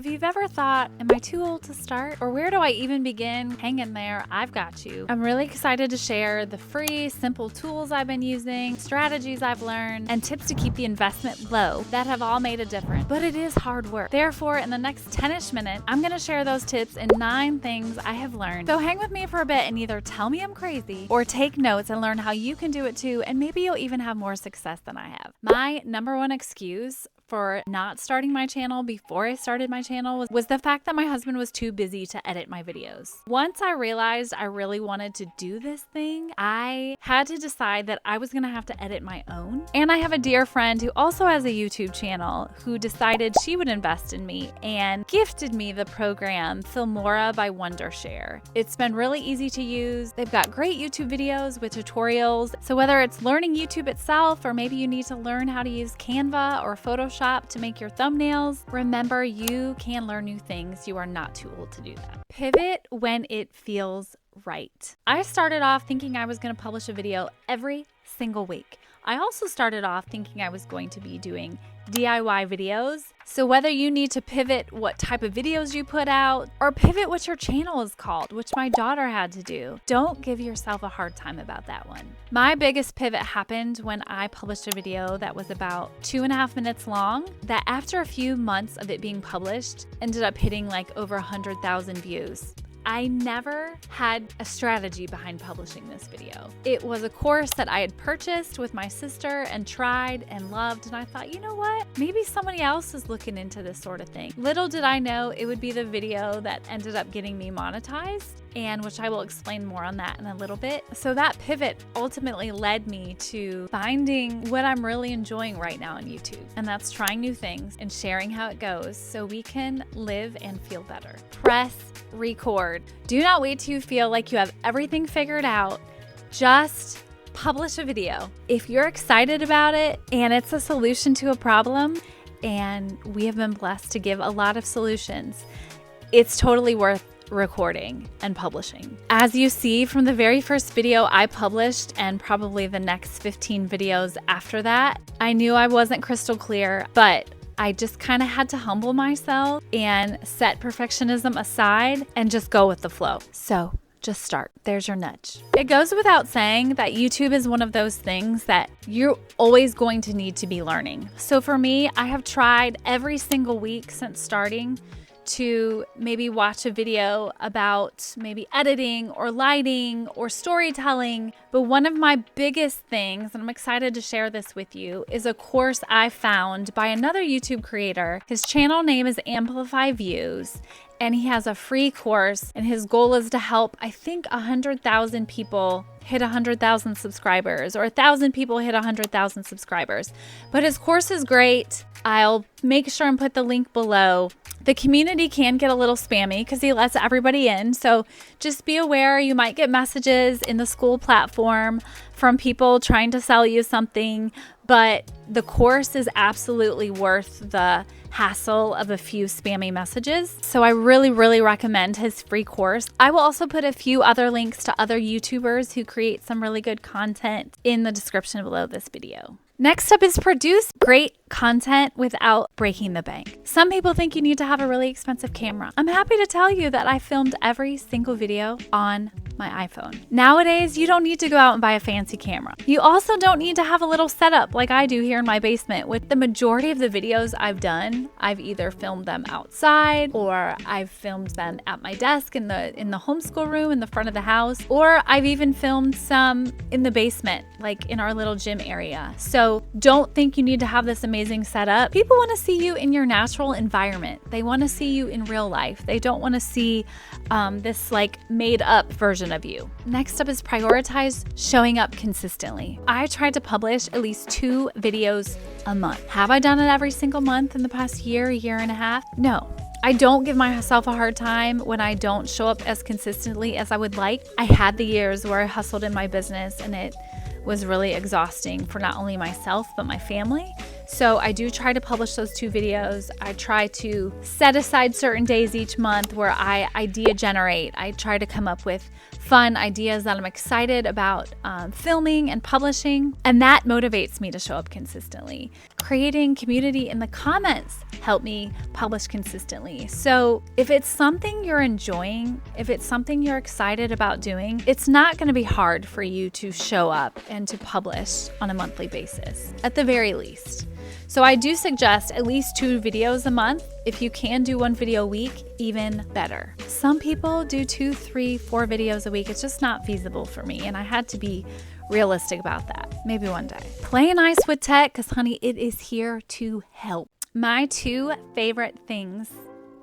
If you've ever thought, am I too old to start? Or where do I even begin? Hang in there, I've got you. I'm really excited to share the free, simple tools I've been using, strategies I've learned, and tips to keep the investment low that have all made a difference. But it is hard work. Therefore, in the next 10-ish minutes, I'm gonna share those tips and 9 things I have learned. So hang with me for a bit and either tell me I'm crazy or take notes and learn how you can do it too, and maybe you'll even have more success than I have. My number one excuse for not starting my channel before I started my channel was the fact that my husband was too busy to edit my videos. Once I realized I really wanted to do this thing, I had to decide that I was gonna have to edit my own. And I have a dear friend who also has a YouTube channel who decided she would invest in me and gifted me the program Filmora by Wondershare. It's been really easy to use. They've got great YouTube videos with tutorials. So whether it's learning YouTube itself, or maybe you need to learn how to use Canva or Photoshop to make your thumbnails, remember you can learn new things. You are not too old to do that. Pivot when it feels right. I started off thinking I was going to publish a video every single week. I also started off thinking I was going to be doing DIY videos. So whether you need to pivot what type of videos you put out, or pivot what your channel is called, which my daughter had to do, don't give yourself a hard time about that one. My biggest pivot happened when I published a video that was about 2.5 minutes long, that after a few months of it being published, ended up hitting like over 100,000 views. I never had a strategy behind publishing this video. It was a course that I had purchased with my sister and tried and loved, and I thought, you know what? Maybe somebody else is looking into this sort of thing. Little did I know it would be the video that ended up getting me monetized, and which I will explain more on that in a little bit. So that pivot ultimately led me to finding what I'm really enjoying right now on YouTube, and that's trying new things and sharing how it goes so we can live and feel better. Press record. Do not wait till you feel like you have everything figured out. Just publish a video. If you're excited about it and it's a solution to a problem, and we have been blessed to give a lot of solutions, it's totally worth recording and publishing. As you see from the very first video I published and probably the next 15 videos after that, I knew I wasn't crystal clear, but I just kind of had to humble myself and set perfectionism aside and just go with the flow. So just start. There's your nudge. It goes without saying that YouTube is one of those things that you're always going to need to be learning. So for me, I have tried every single week since starting to maybe watch a video about maybe editing or lighting or storytelling. But one of my biggest things, and I'm excited to share this with you, is a course I found by another YouTube creator. His channel name is Amplify Views, and he has a free course, and his goal is to help, I think, 100,000 people hit 100,000 subscribers, or 1,000 people hit 100,000 subscribers. But his course is great. I'll make sure and put the link below. The community can get a little spammy because he lets everybody in. So just be aware, you might get messages in the school platform from people trying to sell you something, but the course is absolutely worth the hassle of a few spammy messages. So I really, really recommend his free course. I will also put a few other links to other YouTubers who create some really good content in the description below this video. Next up is produce great content without breaking the bank. Some people think you need to have a really expensive camera. I'm happy to tell you that I filmed every single video on my iPhone. Nowadays, you don't need to go out and buy a fancy camera. You also don't need to have a little setup like I do here in my basement. With the majority of the videos I've done, I've either filmed them outside, or I've filmed them at my desk in the homeschool room in the front of the house, or I've even filmed some in the basement, like in our little gym area. So don't think you need to have this amazing setup. People want to see you in your natural environment. They want to see you in real life. They don't want to see this like made up version of you. Next up is prioritize showing up consistently. I tried to publish at least 2 videos a month. Have I done it every single month in the past year and a half? No. I don't give myself a hard time when I don't show up as consistently as I would like. I had the years where I hustled in my business and it was really exhausting for not only myself, but my family. So I do try to publish those 2 videos. I try to set aside certain days each month where I idea generate. I try to come up with fun ideas that I'm excited about filming and publishing, and that motivates me to show up consistently. Creating community in the comments help me publish consistently. So if it's something you're enjoying, if it's something you're excited about doing, it's not going to be hard for you to show up and to publish on a monthly basis, at the very least. So I do suggest at least 2 videos a month. If you can do 1 video a week, even better. Some people do 2, 3, 4 videos a week. It's just not feasible for me, and I had to be realistic about that. Maybe one day. Play nice with tech, because honey, it is here to help. My 2 favorite things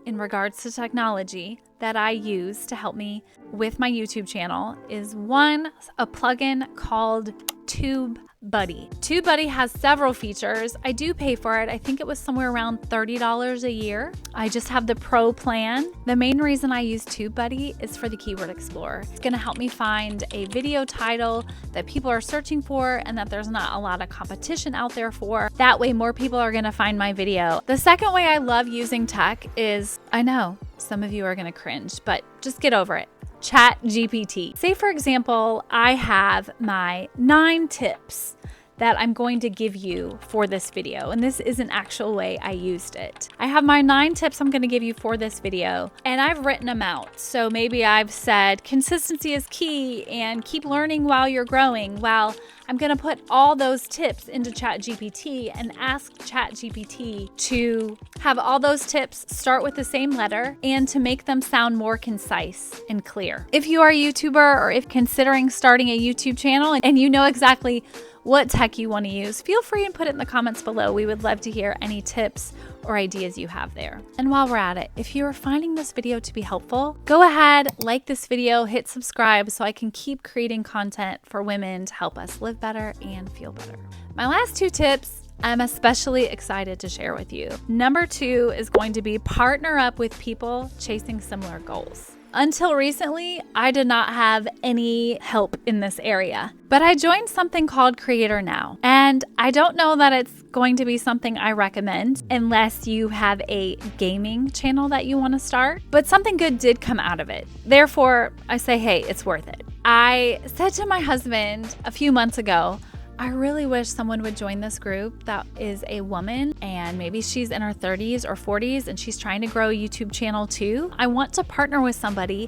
in regards to technology that I use to help me with my YouTube channel is 1, a plugin called TubeBuddy. TubeBuddy has several features. I do pay for it. I think it was somewhere around $30 a year. I just have the Pro plan. The main reason I use TubeBuddy is for the Keyword Explorer. It's going to help me find a video title that people are searching for and that there's not a lot of competition out there for. That way more people are going to find my video. The second way I love using tech is, I know some of you are going to cringe, but just get over it. ChatGPT. Say, for example, I have my 9 tips that I'm going to give you for this video. And this is an actual way I used it. I have my 9 tips I'm going to give you for this video, and I've written them out. So maybe I've said consistency is key and keep learning while you're growing. Well, I'm going to put all those tips into ChatGPT and ask ChatGPT to have all those tips start with the same letter and to make them sound more concise and clear. If you are a YouTuber or if considering starting a YouTube channel and you know exactly what tech you want to use, feel free and put it in the comments below. We would love to hear any tips or ideas you have there. And while we're at it, if you're finding this video to be helpful, go ahead, like this video, hit subscribe so I can keep creating content for women to help us live better and feel better. My last 2 tips I'm especially excited to share with you. Number 2 is going to be partner up with people chasing similar goals. Until recently, I did not have any help in this area, but I joined something called Creator Now, and I don't know that it's going to be something I recommend unless you have a gaming channel that you want to start, but something good did come out of it. Therefore, I say, hey, it's worth it. I said to my husband a few months ago, I really wish someone would join this group that is a woman and maybe she's in her 30s or 40s and she's trying to grow a YouTube channel too. I want to partner with somebody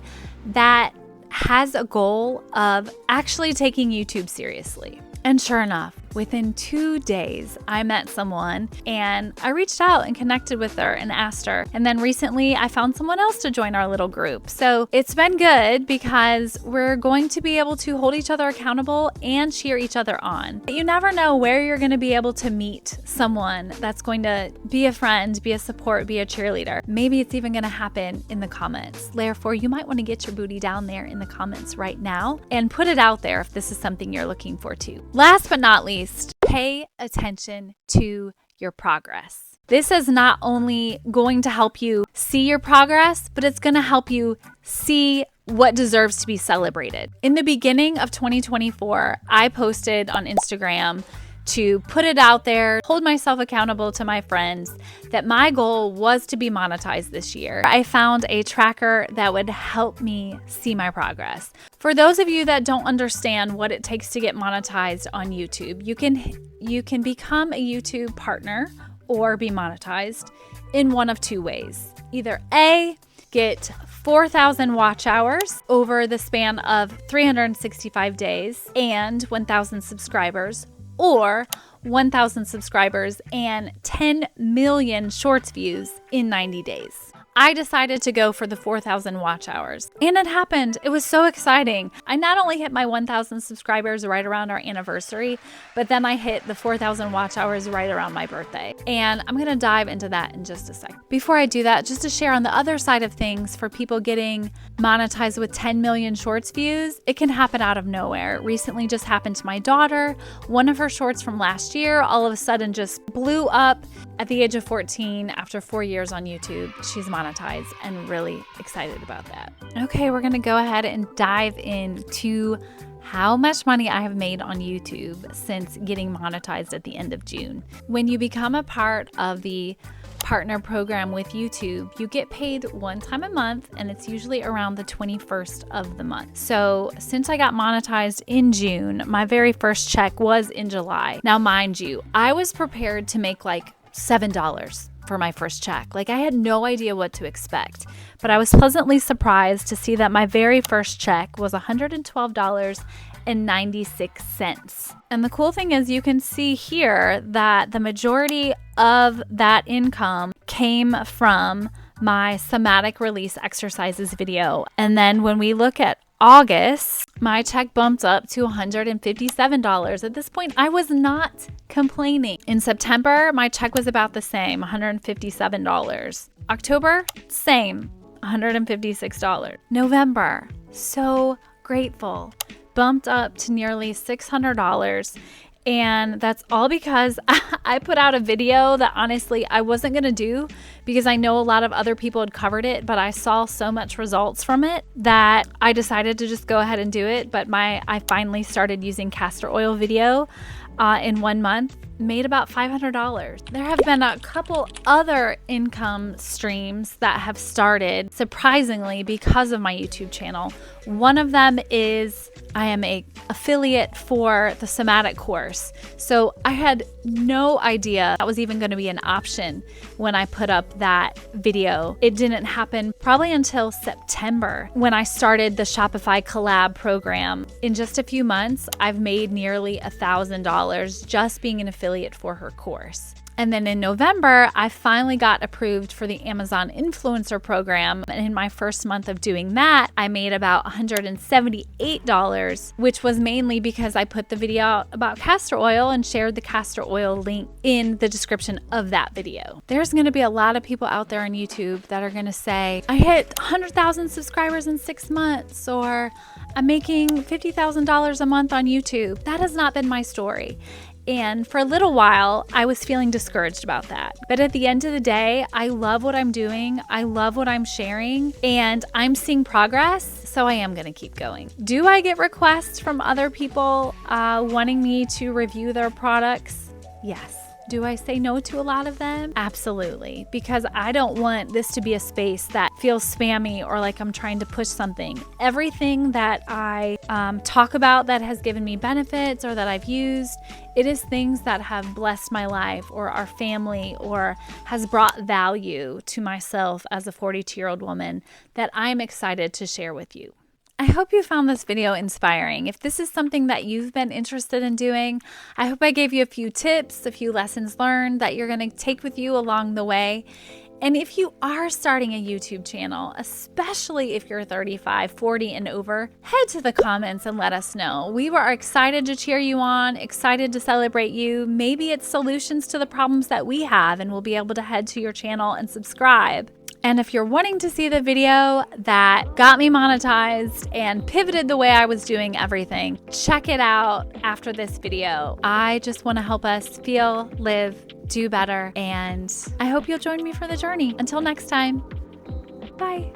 that has a goal of actually taking YouTube seriously. And sure enough, within 2 days, I met someone and I reached out and connected with her and asked her. And then recently I found someone else to join our little group. So it's been good because we're going to be able to hold each other accountable and cheer each other on. You never know where you're going to be able to meet someone that's going to be a friend, be a support, be a cheerleader. Maybe it's even going to happen in the comments. Therefore, you might want to get your booty down there in the comments right now and put it out there if this is something you're looking for too. Last but not least, pay attention to your progress. This is not only going to help you see your progress, but it's going to help you see what deserves to be celebrated. In the beginning of 2024, I posted on Instagram to put it out there, hold myself accountable to my friends, that my goal was to be monetized this year. I found a tracker that would help me see my progress. For those of you that don't understand what it takes to get monetized on YouTube, you can become a YouTube partner or be monetized in one of 2 ways. Either A, get 4,000 watch hours over the span of 365 days and 1,000 subscribers, or 1,000 subscribers and 10 million shorts views in 90 days. I decided to go for the 4,000 watch hours, and it happened. It was so exciting. I not only hit my 1,000 subscribers right around our anniversary, but then I hit the 4,000 watch hours right around my birthday. And I'm going to dive into that in just a sec. Before I do that, just to share on the other side of things for people getting monetized with 10 million shorts views, it can happen out of nowhere. It recently just happened to my daughter. One of her shorts from last year all of a sudden just blew up at the age of 14 after 4 years on YouTube. She's monetized and really excited about that. Okay, we're going to go ahead and dive into how much money I have made on YouTube since getting monetized at the end of June. When you become a part of the partner program with YouTube, you get paid one time a month, and it's usually around the 21st of the month. So since I got monetized in June, my very first check was in July. Now, mind you, I was prepared to make like $7 for my first check. Like, I had no idea what to expect, but I was pleasantly surprised to see that my very first check was $112.96. And the cool thing is, you can see here that the majority of that income came from my somatic release exercises video. And then when we look at August, my check bumped up to $157. At this point, I was not complaining. In September, my check was about the same, $157. October, same, $156. November, so grateful, bumped up to nearly $600. And that's all because I put out a video that honestly I wasn't going to do because I know a lot of other people had covered it, but I saw so much results from it that I decided to just go ahead and do it. But I finally started using castor oil video in 1 month, made about $500. There have been a couple other income streams that have started surprisingly because of my YouTube channel. One of them is I am an affiliate for the somatic course. So I had no idea that was even going to be an option when I put up that video. It didn't happen probably until September when I started the Shopify collab program. In just a few months, I've made nearly $1,000 just being an affiliate for her course. And then in November, I finally got approved for the Amazon Influencer Program. And in my first month of doing that, I made about $178, which was mainly because I put the video out about castor oil and shared the castor oil link in the description of that video. There's going to be a lot of people out there on YouTube that are going to say, I hit 100,000 subscribers in 6 months, or I'm making $50,000 a month on YouTube. That has not been my story. And for a little while, I was feeling discouraged about that. But at the end of the day, I love what I'm doing. I love what I'm sharing, and I'm seeing progress. So I am going to keep going. Do I get requests from other people wanting me to review their products? Yes. Do I say no to a lot of them? Absolutely, because I don't want this to be a space that feels spammy or like I'm trying to push something. Everything that I talk about that has given me benefits or that I've used, it is things that have blessed my life or our family or has brought value to myself as a 42-year-old woman that I'm excited to share with you. I hope you found this video inspiring. If this is something that you've been interested in doing, I hope I gave you a few tips, a few lessons learned that you're going to take with you along the way. And if you are starting a YouTube channel, especially if you're 35, 40 and over, head to the comments and let us know. We are excited to cheer you on, excited to celebrate you. Maybe it's solutions to the problems that we have, and we'll be able to head to your channel and subscribe. And if you're wanting to see the video that got me monetized and pivoted the way I was doing everything, check it out after this video. I just want to help us feel, live, do better, and I hope you'll join me for the journey. Until next time, bye.